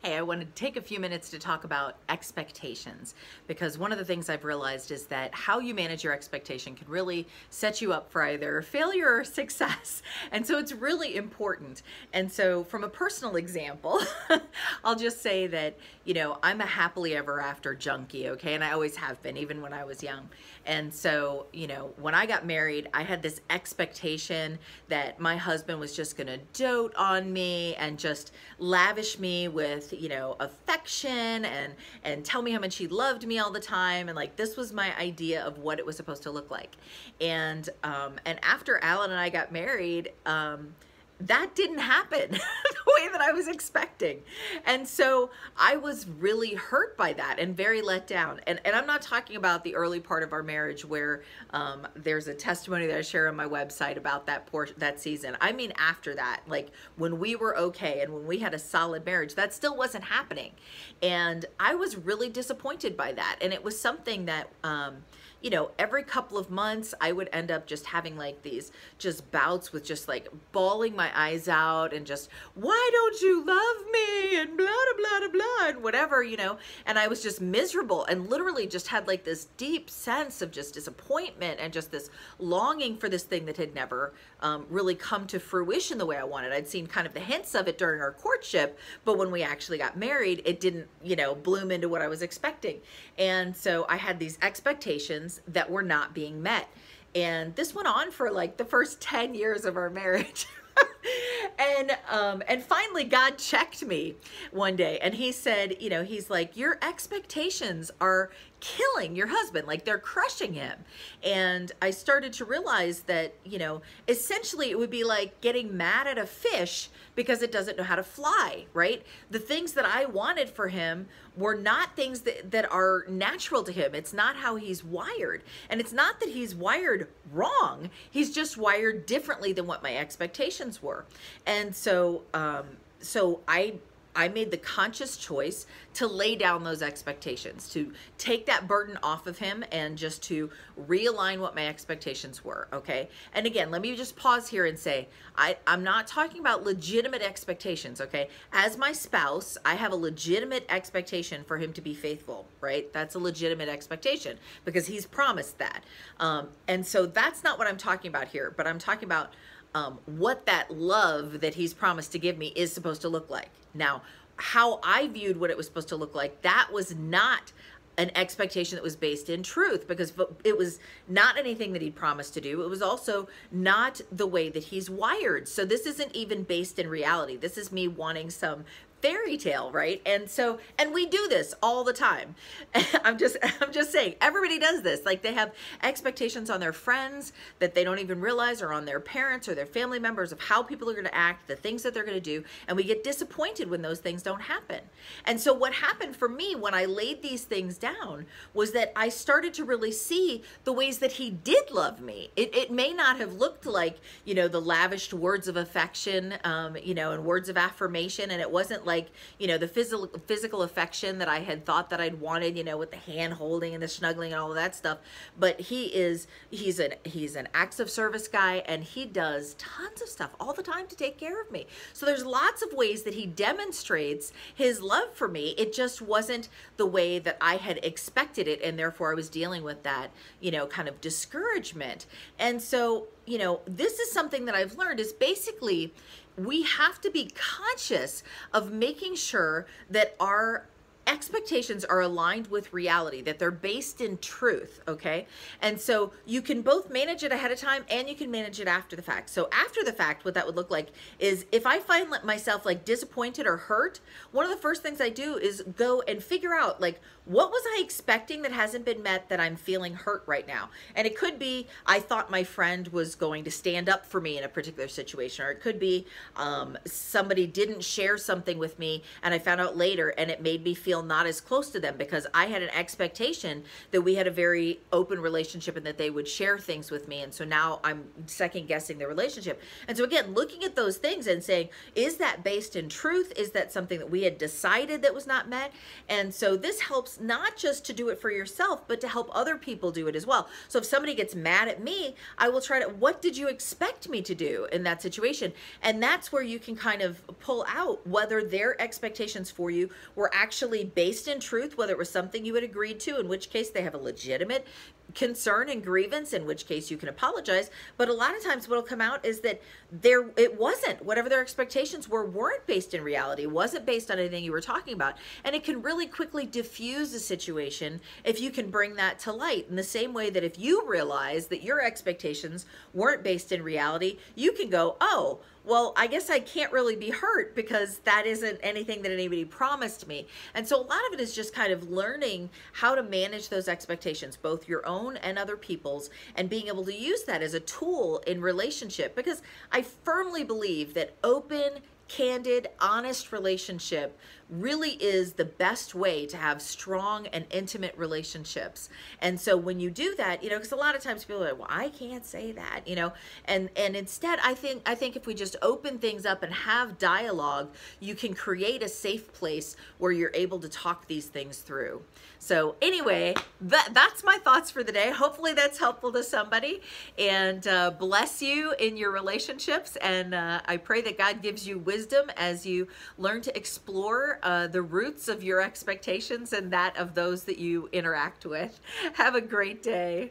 Today, I want to take a few minutes to talk about expectations, because one of the things I've realized is that how you manage your expectation can really set you up for either failure or success. And so it's really important. And so from a personal example, I'll just say that, you know, I'm a happily ever after junkie, okay? And I always have been, even when I was young. And so, you know, when I got married, I had this expectation that my husband was just gonna dote on me and just lavish me with, you know, affection and tell me how much he loved me all the time. And like, this was my idea of what it was supposed to look like. And after Alan and I got married, that didn't happen the way that I was expecting. And so I was really hurt by that and very let down. And I'm not talking about the early part of our marriage where there's a testimony that I share on my website about that season. I mean, after that, like when we were okay and when we had a solid marriage, that still wasn't happening. And I was really disappointed by that. And it was something that, you know, every couple of months I would end up just having like these just bouts with just like bawling my eyes out and just, why don't you love me, and blah, blah, blah, blah, and whatever, you know. And I was just miserable and literally just had like this deep sense of just disappointment and just this longing for this thing that had never really come to fruition the way I wanted. I'd seen kind of the hints of it during our courtship, but when we actually got married, it didn't, you know, bloom into what I was expecting. And so I had these expectations that were not being met. And this went on for like the first 10 years of our marriage. And finally God checked me one day and he said, you know, he's like, your expectations are killing your husband, like they're crushing him. And I started to realize that, you know, essentially it would be like getting mad at a fish because it doesn't know how to fly, right? The things that I wanted for him were not things that are natural to him. It's not how he's wired. And it's not that he's wired wrong. He's just wired differently than what my expectations were. And so, I made the conscious choice to lay down those expectations, to take that burden off of him and just to realign what my expectations were, okay? And again, let me just pause here and say, I'm not talking about legitimate expectations, okay? As my spouse, I have a legitimate expectation for him to be faithful, right? That's a legitimate expectation because he's promised that. And so that's not what I'm talking about here, but I'm talking about what that love that he's promised to give me is supposed to look like. Now, how I viewed what it was supposed to look like, that was not an expectation that was based in truth, because it was not anything that he promised to do. It was also not the way that he's wired. So this isn't even based in reality. This is me wanting some fairy tale, right? And so, and we do this all the time. I'm just saying, everybody does this. Like they have expectations on their friends that they don't even realize, or on their parents or their family members of how people are going to act, the things that they're going to do. And we get disappointed when those things don't happen. And so what happened for me when I laid these things down was that I started to really see the ways that he did love me. It may not have looked like, you know, the lavished words of affection, you know, and words of affirmation. And it wasn't like, you know, the physical affection that I had thought that I'd wanted, you know, with the hand holding and the snuggling and all of that stuff. But he's an acts of service guy, and he does tons of stuff all the time to take care of me. So there's lots of ways that he demonstrates his love for me. It just wasn't the way that I had expected it, and therefore I was dealing with that, you know, kind of discouragement. And so, you know, this is something that I've learned is basically we have to be conscious of making sure that our expectations are aligned with reality, that they're based in truth, okay? And so you can both manage it ahead of time and you can manage it after the fact. So after the fact, what that would look like is if I find myself like disappointed or hurt, one of the first things I do is go and figure out like, what was I expecting that hasn't been met that I'm feeling hurt right now? And it could be I thought my friend was going to stand up for me in a particular situation, or it could be somebody didn't share something with me and I found out later and it made me feel feel not as close to them because I had an expectation that we had a very open relationship and that they would share things with me. And so now I'm second guessing their relationship. And so again, looking at those things and saying, is that based in truth? Is that something that we had decided that was not met? And so this helps not just to do it for yourself, but to help other people do it as well. So if somebody gets mad at me, I will try to, what did you expect me to do in that situation? And that's where you can kind of pull out whether their expectations for you were actually based in truth, whether it was something you had agreed to, in which case they have a legitimate concern and grievance, in which case you can apologize. But a lot of times what'll come out is that it wasn't, whatever their expectations weren't based in reality, wasn't based on anything you were talking about. And it can really quickly diffuse a situation if you can bring that to light, in the same way that if you realize that your expectations weren't based in reality, you can go, oh, well, I guess I can't really be hurt because that isn't anything that anybody promised me. And so a lot of it is just kind of learning how to manage those expectations, both your own and other people's, and being able to use that as a tool in relationship. Because I firmly believe that open, candid, honest relationship really is the best way to have strong and intimate relationships. And so when you do that, you know, because a lot of times people are like, well, I can't say that, you know, and instead I think if we just open things up and have dialogue, you can create a safe place where you're able to talk these things through. So anyway, that's my thoughts for the day. Hopefully that's helpful to somebody, and bless you in your relationships. And I pray that God gives you wisdom as you learn to explore the roots of your expectations and that of those that you interact with. Have a great day.